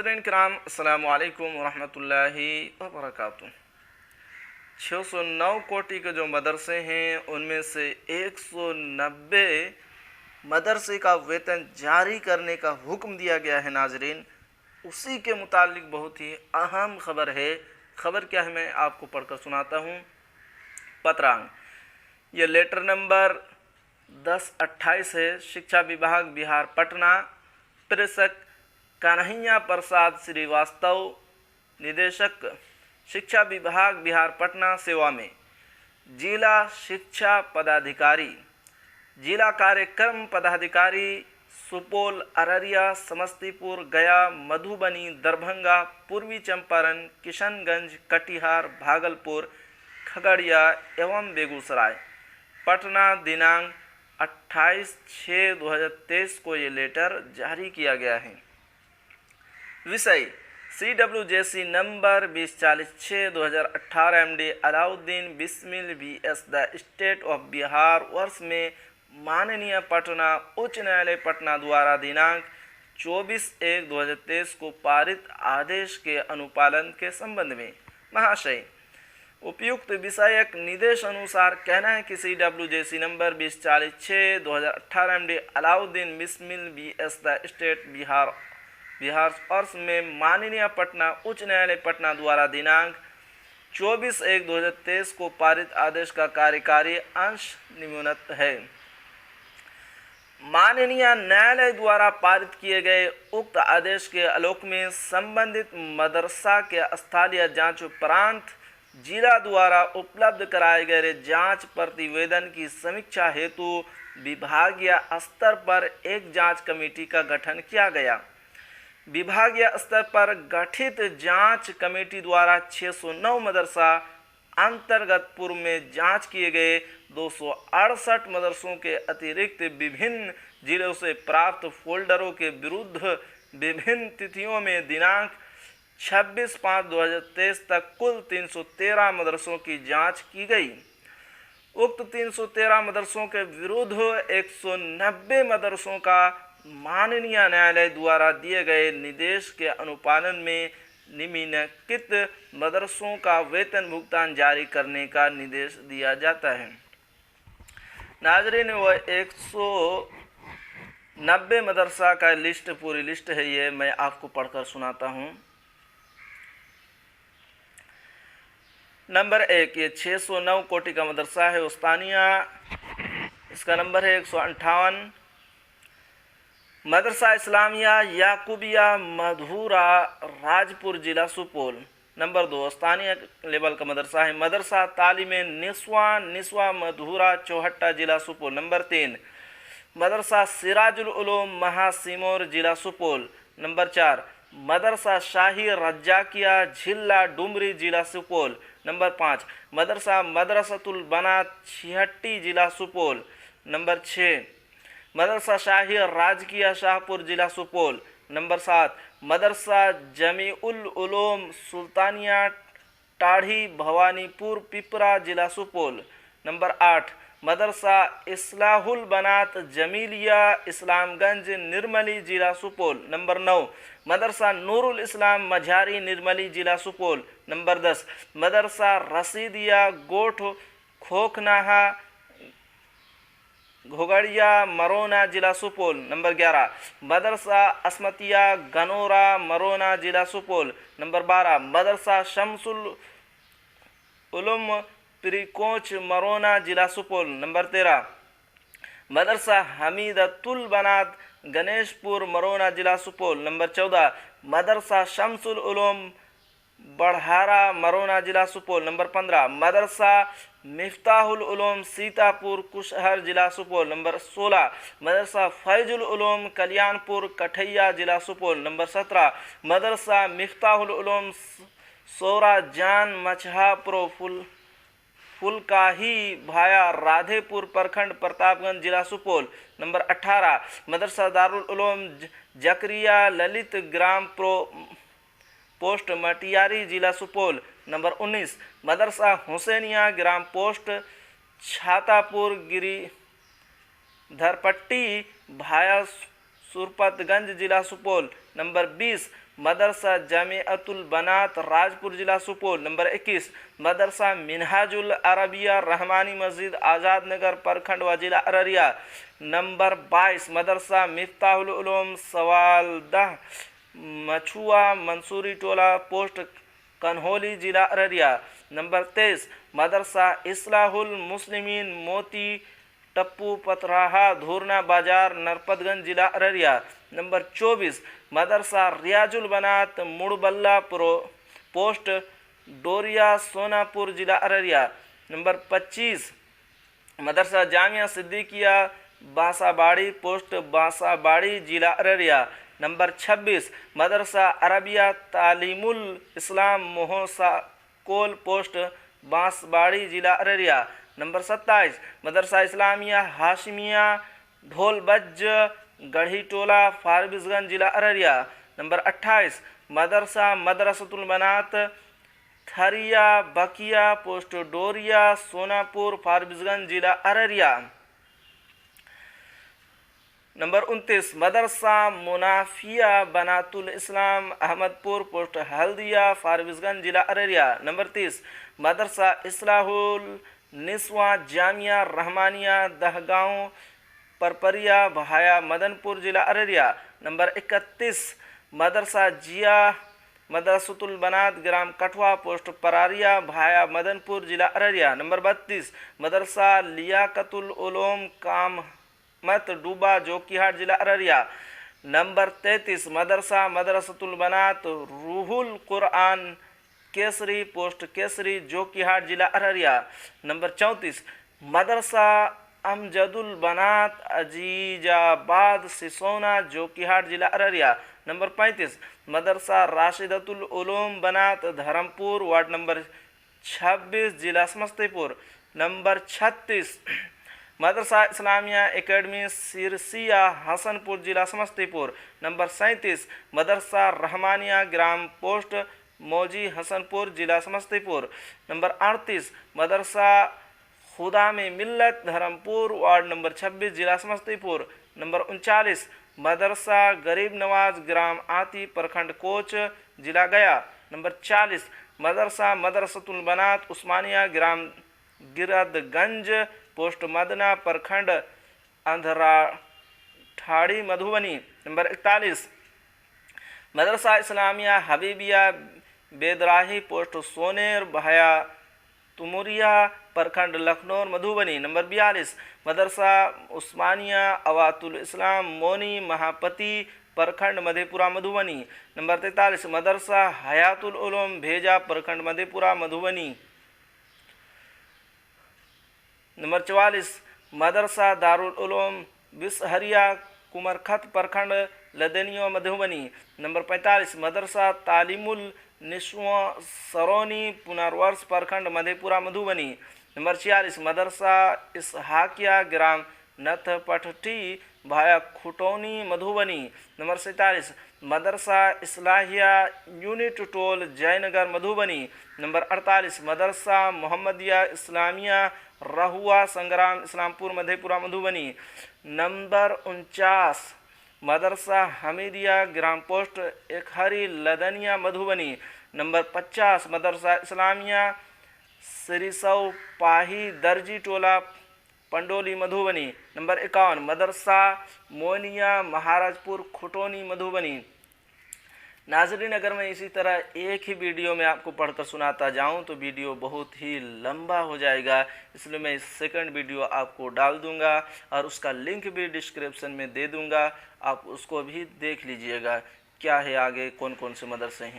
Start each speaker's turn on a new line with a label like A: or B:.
A: नाज़रीन किराम अस्सलामु अलैकुम वरहमतुल्लाहि वबरकातुहू। 609 कोटि के जो मदरसे हैं उनमें से 190 मदरसे का वेतन जारी करने का हुक्म दिया गया है। नाज़रीन, उसी के मुतालिक बहुत ही अहम खबर है। खबर क्या है मैं आपको पढ़कर सुनाता हूँ। पत्रांग, ये लेटर नंबर 1028 है। शिक्षा विभाग बिहार पटना, प्रेषक कन्हैया प्रसाद श्रीवास्तव, निदेशक शिक्षा विभाग बिहार पटना सेवा में। जिला शिक्षा पदाधिकारी, जिला कार्यक्रम पदाधिकारी सुपौल, अररिया, समस्तीपुर, गया, मधुबनी, दरभंगा, पूर्वी चंपारण, किशनगंज, कटिहार, भागलपुर, खगड़िया एवं बेगूसराय। पटना दिनांक 28/6/2023 को ये लेटर जारी किया गया है। विषय CWJC number 2046/2018 MD Alauddin Bismil BS the state of Bihar वर्ष में माननीय पटना उच्च न्यायालय पटना द्वारा दिनांक 24/1/2023 को पारित आदेश के अनुपालन के संबंध में। महाशय, उपयुक्त विषयक निर्देश अनुसार कहना है कि CWJC number 2046/2018 MD Alauddin Bismil BS the state Bihar वर्ष में माननीय पटना उच्च न्यायालय पटना द्वारा दिनांक 24/1/2023 को पारित आदेश का कार्यकारी अंश निम्नलिखित है। माननीय न्यायालय द्वारा पारित किए गए उक्त आदेश के आलोक में संबंधित मदरसा के स्थलीय जांच उपरांत जिला द्वारा उपलब्ध कराए गए जांच प्रतिवेदन की समीक्षा हेतु विभागीय स्तर पर एक जांच कमेटी का गठन किया गया। विभागीय स्तर पर गठित जांच कमेटी द्वारा 609 मदरसा अंतर्गत पूर्व में जांच किए गए 268 मदरसों के अतिरिक्त विभिन्न जिलों से प्राप्त फोल्डरों के विरुद्ध विभिन्न तिथियों में दिनांक 26/5/2023 तक कुल 313 मदरसों की जांच की गई। उक्त 313 मदरसों के विरुद्ध 190 मदरसों का माननीय न्यायालय द्वारा दिए गए निर्देश के अनुपालन में निम्नलिखित मदरसों का वेतन भुगतान जारी करने का निर्देश दिया जाता है। नाज़रीन, वह 190 मदरसा का लिस्ट पूरी लिस्ट है, ये मैं आपको पढ़कर सुनाता हूँ। नंबर 1, ये 609 कोटि का मदरसा है उस्तानिया, इसका नंबर है 158। मदरसा इस्लामिया याकूबिया मधुरा, राजपुर जिला सुपौल। नंबर 2, स्थानीय लेवल का मदरसा है मदरसा तालीम निस्वा मधुरा, चौहट्टा जिला सुपौल। नंबर 3, मदरसा सिराजुल उलूम महासिमोर जिला सुपौल। नंबर 4, मदरसा शाही रज्जाकिया झिल्ला डुमरी जिला सुपौल। नंबर 5, मदरसा मदरसतुल बनात छिहट्टी जिला सुपौल। नंबर 6, मदरसा शाही राजकिया शाहपुर जिला सुपौल। नंबर 7, मदरसा जमीउल उलूम सुल्तानिया टाढ़ी भवानीपुर पिपरा जिला सुपौल। नंबर 8, मदरसा इस्लाहुल बनात जमीलिया इस्लामगंज निर्मली जिला सुपौल। नंबर 9, मदरसा नूरुल इस्लाम मझारी निर्मली जिला सुपौल। नंबर 10, मदरसा रसीदिया गोठ खोखनाहा घोगड़िया मरोना जिला सुपौल। नंबर 11, मदरसा असमतिया गनोरा मरोना जिला सुपौल। नंबर 12, मदरसा शमसुल उलूम त्रिकोच मरोना जिला सुपौल। नंबर 13, मदरसा हमीदतुल बनात गणेशपुर मरोना जिला सुपौल। नंबर 14, मदरसा शमसुल उलूम बढ़ारा मरोना जिला सुपौल। नंबर 15, मदरसा मिफ्ताहुल उलूम सीतापुर कुशहर जिला सुपौल। नंबर 16, मदरसा फैजुल उलूम कल्याणपुर कठैया जिला सुपौल। नंबर 17, मदरसा मिफ्ताहुल उलूम सोरा जान मछहापुर फुलकाही भाया राधेपुर प्रखंड प्रतापगंज जिला सुपौल। नंबर 18, मदरसा दारुल उलूम जकरिया ललित ग्राम पोस्ट मटियारी जिला सुपौल। नंबर 19, मदरसा हुसैनिया ग्राम पोस्ट छातापुर गिरिधरपट्टी भाया सुरपतगंज जिला सुपौल। नंबर 20, मदरसा जमीअतुल बनात राजपुर जिला सुपौल। नंबर 21 मदरसा मिनहाजुल अरबिया रहमानी मस्जिद आज़ाद नगर प्रखंड व जिला अररिया। नंबर 22 मदरसा मिफ्ताहुल उलूम सवालदह मछुआ मंसूरी टोला पोस्ट कन्होली जिला अररिया। नंबर 23 मदरसा इस्लाहुल मुस्लिमीन मोती टप्पू पतराहा धूरना बाजार नरपतगंज जिला अररिया। नंबर 24 मदरसा रियाजुल बनात मुड़बल्ला पोस्ट डोरिया सोनापुर जिला अररिया। नंबर 25 मदरसा जामिया सिद्दीकिया बांसाबाड़ी पोस्ट बांसाबाड़ी जिला अररिया। नंबर 26 मदरसा अरबिया तालीमुल इस्लाम मोहसा कोल पोस्ट बांसबाड़ी जिला अररिया। नंबर 27 मदरसा इस्लामिया हाशिमिया ढोलबज्ज गढ़ी टोला फारबिसगंज जिला अररिया। नंबर 28 मदरसा मदरसतुल बनात थरिया बकिया पोस्ट डोरिया सोनापुर फारबिसगंज जिला अररिया। नंबर 29 मदरसा मुनाफिया बनातुल इस्लाम अहमदपुर पोस्ट हल्दिया फारबिसगंज जिला अररिया। नंबर 30 मदरसा इस्लाहुल निस्वा जामिया रहमानिया दहगांव परपरिया भाया मदनपुर जिला अररिया। नंबर 31 मदरसा जिया मदरसतुल बनात ग्राम कठवा पोस्ट परारिया भाया मदनपुर जिला अररिया। नंबर 32 मदरसा लियाकतुल उलूम कामत डूबा जोकीहाट जिला अररिया। नंबर 33 मदरसा मदरसतुल बनात रूहुल कुरआन केसरी पोस्ट केसरी जोकीहाट जिला अररिया। नंबर 34 मदरसा अमजदुल बनात अजीजाबाद सिसोना जोकीहाट जिला अररिया। नंबर 35 मदरसा राशिदतुल उलूम बनात धर्मपुर वार्ड नंबर 26 जिला समस्तीपुर। नंबर 36 मदरसा इस्लामिया एकेडमी सिरसिया हसनपुर जिला समस्तीपुर। नंबर 37 मदरसा रहमानिया ग्राम पोस्ट मौजी हसनपुर जिला समस्तीपुर। नंबर 38 मदरसा खुदा में मिल्लत धर्मपुर वार्ड नंबर 26 जिला समस्तीपुर। नंबर 39 मदरसा गरीब नवाज ग्राम आती प्रखंड कोच जिला गया। नंबर 40 मदरसा मदरसतुल बनात उस्मानिया ग्राम गिरदगंज पोस्ट मदना प्रखंड अंधराठाड़ी मधुबनी। नंबर 41 मदरसा इस्लामिया हबीबिया बेदराही पोस्ट सोनेर भाया तुमुरिया प्रखंड लखनऊ मधुबनी। नंबर 42 मदरसा उस्मानिया अवातुल इस्लाम मोनी महापति प्रखंड मधेपुरा मधुबनी। नंबर 43 मदरसा हयातुल उलूम भेजा प्रखंड मधेपुरा मधुबनी। नंबर 44 मदरसा दारुल उलूम बिसहरिया कुमरखत प्रखंड लदेनियो मधुबनी। नंबर 45 मदरसा तालीमुल निस्वा सरोनी पुनर्वर्ष प्रखंड मधेपुरा मधुबनी। नंबर 46 मदरसा इसहाकिया ग्राम नथपट्टी भाया खुटौनी मधुबनी। नंबर 47 मदरसा इस्लाहिया यूनिट टोल जयनगर मधुबनी। नंबर 48 मदरसा मोहम्मदिया इस्लामिया रहुआ संग्राम इस्लामपुर मधेपुरा मधुबनी। नंबर 49 मदरसा हमीदिया ग्राम post Ekahari Ladania Madhubani. Number 50 Madrasa Islamiya Sirisau Pahi Darji Tola Pandoli Madhubani. Number 51 Madrasa Moniya Maharajpur Khutauni Madhubani. नाज़रीन, अगर मैं इसी तरह एक ही वीडियो में आपको पढ़कर सुनाता जाऊं तो वीडियो बहुत ही लंबा हो जाएगा, इसलिए मैं सेकंड वीडियो आपको डाल दूंगा और उसका लिंक भी डिस्क्रिप्शन में दे दूंगा। आप उसको भी देख लीजिएगा क्या है आगे कौन कौन से मदरसे हैं।